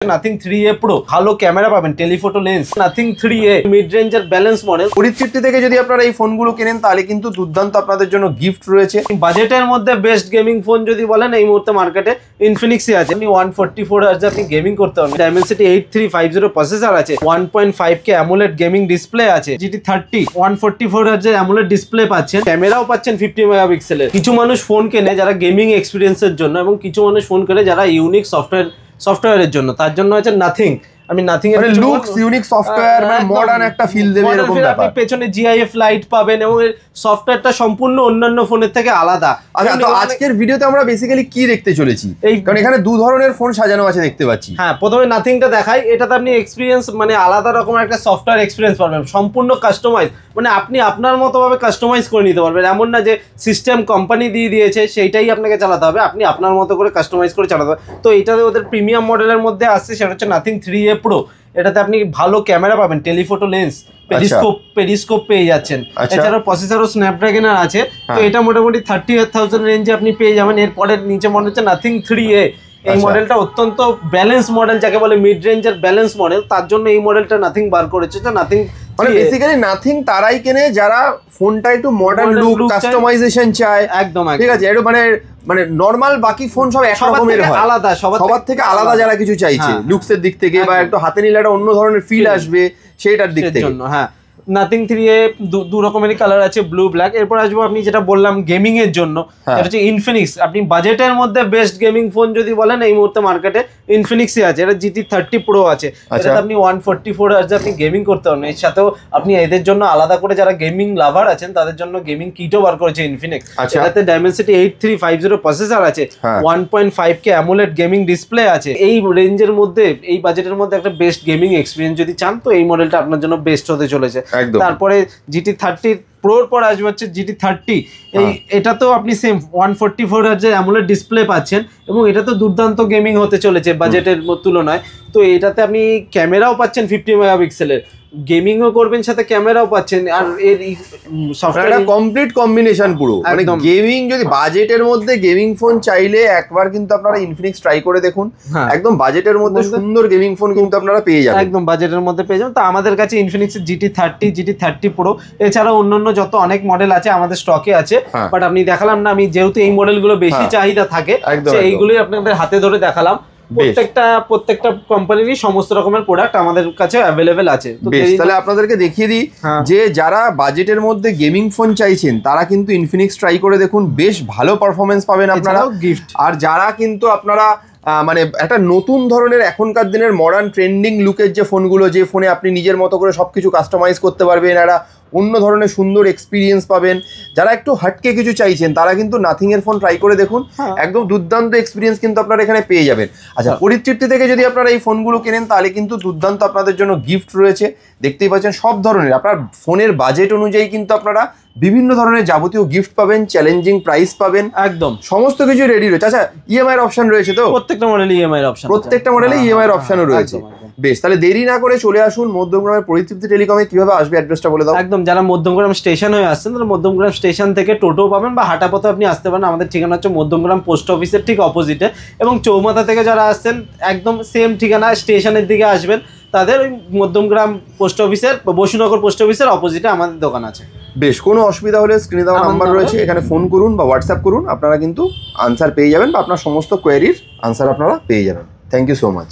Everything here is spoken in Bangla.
নাথিং 3A প্রো ভালো ক্যামেরা পাবেন, telephoto lens, nothing 3A mid রেঞ্জের ব্যালেন্স মডেল। পরিচিতি থেকে যদি আপনারা এই ফোনগুলো কেনেন তাহলে কিন্তু দুর্দান্ত আপনাদের জন্য গিফট রয়েছে। বাজেটের মধ্যে বেস্ট গেমিং ফোন যদি বলেন এই মুহূর্তে মার্কেটে ইনফিনিক্সই আছে। আপনি 144 হার্জ আপনি গেমিং করতে পারবেন। ডাইমেনসিটি 8350 প্রসেসর আছে, 1.5K অ্যামোলেড গেমিং ডিসপ্লে আছে, GT30 144 হার্জের অ্যামোলেড ডিসপ্লে পাচ্ছেন, ক্যামেরাও পাচ্ছেন 50 মেগাপিক্সেলের। কিছু মানুষ ফোন কেনে যারা গেমিং এক্সপিরিয়েন্সের জন্য এবং কিছু মানুষ ফোন কেনে যারা ইউনিক সফটওয়্যারের জন্য। তার জন্য আছে নাথিং। আমি নাথিং এর লুকস ইউনিক সফটওয়্যার মানে মডার্ন একটা ফিল দেবে এরকম ব্যাপার। আপনি পেছনে GIF লাইট পাবেন এবং এর সফটওয়্যারটা সম্পূর্ণ অন্যান্য ফোনের থেকে আলাদা। আচ্ছা, তো আজকের ভিডিওতে আমরা বেসিক্যালি কি দেখতে চলেছি? কারণ এখানে দু ধরনের ফোন সাজানো আছে দেখতে পাচ্ছি। হ্যাঁ, প্রথমে নাথিংটা দেখাই। এটাতে আপনি এক্সপিরিয়েন্স মানে আলাদা রকমের একটা সফটওয়্যার এক্সপিরিয়েন্স পাবেন, সম্পূর্ণ কাস্টমাইজ। মানে আপনি আপনার মতো ভাবে কাস্টমাইজ করে নিতে পারবেন। এমন না যে সিস্টেম কোম্পানি দিয়ে দিয়েছে সেইটাই আপনাকে চালাতে হবে, আপনি আপনার মতো করে কাস্টমাইজ করে চালাতে হবে। তো এটাতে ওদের প্রিমিয়াম মডেলের মধ্যে আসছে, সেটা হচ্ছে নাথিং 3A প্রো। এটাতে আপনি ভালো ক্যামেরা পাবেন, টেলিফটো লেন্স, পেরিস্কোপ পেয়ে যাচ্ছেন। এছাড়াও প্রসেসরও স্ন্যাপড্রাগনের আছে। তো এটা মোটামুটি 30,000 রেঞ্জে আপনি পেয়ে যাবেন। এরপরে নিচে মডেল হচ্ছে নাথিং 3A। এই মডেলটা অত্যন্ত ব্যালেন্স মডেল, যাকে বলে মিড রেঞ্জের ব্যালেন্স মডেল। তার জন্য এই মডেলটা নাথিং বার করেছে। নাথিং মানে বেসিক্যালি নাথিং তারাই কেনে যারা ফোনটা একটু মডার্ন লুক, কাস্টমাইজেশন চায়। একদম ঠিক আছে, একটু মানে নরমাল বাকি ফোন সব এক রকমের হয়, আলাদা সবার থেকে আলাদা যারা কিছু চাইছে লুকসের দিক থেকে বা একটু হাতে নিলে একটা অন্য ধরনের ফিল আসবে সেটার দিক থেকে। হ্যাঁ, নাথিং 3A দু রকমেরই কালার আছে, ব্লু ব্ল্যাক। এরপর আসবো আপনি যেটা বললাম গেমিং এর জন্য, সেটা হচ্ছে ইনফিনিক্স। আপনি বাজেটের মধ্যে বেস্ট গেমিং ফোন যদি বলেন এই মুহূর্তে মার্কেটে ইনফিনিক্সই আছে। এটা GT30 প্রো আছে। এটাতে আপনি 144 হার্জ আপনি গেমিং করতে পারবেন। এর সাথেও আপনি এদের জন্য আলাদা করে যারা গেমিং লাভার আছেন তাদের জন্য গেমিং কিটও বার করেছে ইনফিনিক্স। এটাতে ডাইমেনসিটি 8350 প্রসেসর আছে, 1.5K অ্যামোলেড গেমিং ডিসপ্লে আছে। এই রেঞ্জের মধ্যে, এই বাজেটের মধ্যে একটা বেস্ট গেমিং এক্সপিরিয়েন্স যদি চান তো এই মডেলটা আপনার জন্য বেস্ট হতে চলেছে। তারপরে GT30 প্রোর পর আসবে হচ্ছে GT30। এটা তো আপনি সেম 144 হার্জের অ্যামোলেড ডিসপ্লে পাচ্ছেন এবং এটা তো দুর্দান্ত গেমিং হতে চলেছে বাজেটের তুলনায়। তো এটাতে আপনি ক্যামেরাও পাচ্ছেন 50 মেগাপিক্সেলের, গেমিংও করবেন সাথে ক্যামেরাও পাচ্ছেন। আর এর সফটওয়্যার কমপ্লিট কম্বিনেশন পুরো। মানে গেমিং যদি বাজেটের মধ্যে গেমিং ফোন চাইলে একবার কিন্তু আপনারা ইনফিনিক্স ট্রাই করে দেখুন। একদম বাজেটের মধ্যে সুন্দর গেমিং ফোন কিন্তু আপনারা পেয়ে যাবেন, একদম বাজেটের মধ্যে পেয়ে যাবেন। তো আমাদের কাছে ইনফিনিক্সের GT30 প্রো এছাড়াও অন্যান্য যত অনেক মডেল আছে আমাদের স্টকে আছে। বাট আপনি দেখালাম না, আমি যেহেতু এই মডেলগুলো বেশি চাহিদা থাকে এইগুলোই আপনাদের হাতে ধরে দেখালাম। প্রত্যেকটা কোম্পানিরই সমস্ত রকমের প্রোডাক্ট আমাদের কাছে অ্যাভেলেবেল আছে। তাহলে আপনাদেরকে দেখিয়ে দিই যে যারা বাজেটের মধ্যে গেমিং ফোন চাইছেন তারা কিন্তু ইনফিনিক্স ট্রাই করে দেখুন, বেশ ভালো পারফরমেন্স পাবেন আপনারা গিফট। আর যারা কিন্তু আপনারা মানে একটা নতুন ধরনের এখনকার দিনের মডার্ন ট্রেন্ডিং লুকের যে ফোনগুলো, যে ফোনে আপনি নিজের মতো করে সবকিছু কাস্টমাইজ করতে পারবেন, একটা অন্য ধরনের সুন্দর এক্সপিরিয়েন্স পাবেন, যারা একটু হাটকে কিছু চাইছেন তারা কিন্তু নাথিং এর ফোন ট্রাই করে দেখুন। একদম দুর্দান্ত এক্সপিরিয়েন্স কিন্তু আপনারা এখানে পেয়ে যাবেন। আচ্ছা, পরিচিতি থেকে যদি আপনারা এই ফোনগুলো কেনেন তাহলে কিন্তু দুর্দান্ত আপনাদের জন্য গিফট রয়েছে। দেখতেই পাচ্ছেন সব ধরনের আপনার ফোনের বাজেট অনুযায়ী কিন্তু আপনারা বিভিন্ন ধরনের যাবতীয় গিফট পাবেন, চ্যালেঞ্জিং প্রাইস পাবেন, একদম সমস্ত কিছু রেডি রয়েছে। আচ্ছা, ইএমআই এর অপশন রয়েছে তো? প্রত্যেকটা মডেলে ইএমআই এর অপশন, প্রত্যেকটা মডেলে ইএমআই এর অপশনও রয়েছে। বেশ, তাহলে দেরি না করে চলে আসুন মধ্যমগ্রামের পরিতৃপ্তি টেলিকমে। কিভাবে আসবে অ্যাড্রেসটা বলে দাও। একদম, যারা মধ্যমগ্রাম স্টেশন হয়ে আসছেন তারা মধ্যমগ্রাম স্টেশন থেকে টোটো পাবেন বা হাঁটা পথে আপনি আসতে পারেন। আমাদের ঠিকানা হচ্ছে মধ্যমগ্রাম পোস্ট অফিসের ঠিক অপোজিটে। এবং চৌমাথা থেকে যারা আসছেন একদম সেম ঠিকানা, স্টেশনের দিকে আসবেন তাদের ওই মধ্যমগ্রাম পোস্ট অফিসের, বসুনগর পোস্ট অফিসের অপোজিটে আমাদের দোকান আছে। বেশ, কোনো অসুবিধা হলে স্ক্রিনে দেওয়া নাম্বার রয়েছে, এখানে ফোন করুন বা হোয়াটসঅ্যাপ করুন, আপনারা কিন্তু আনসার পেয়ে যাবেন বা আপনার সমস্ত কোয়েরির আনসার আপনারা পেয়ে যাবেন। Thank you so much.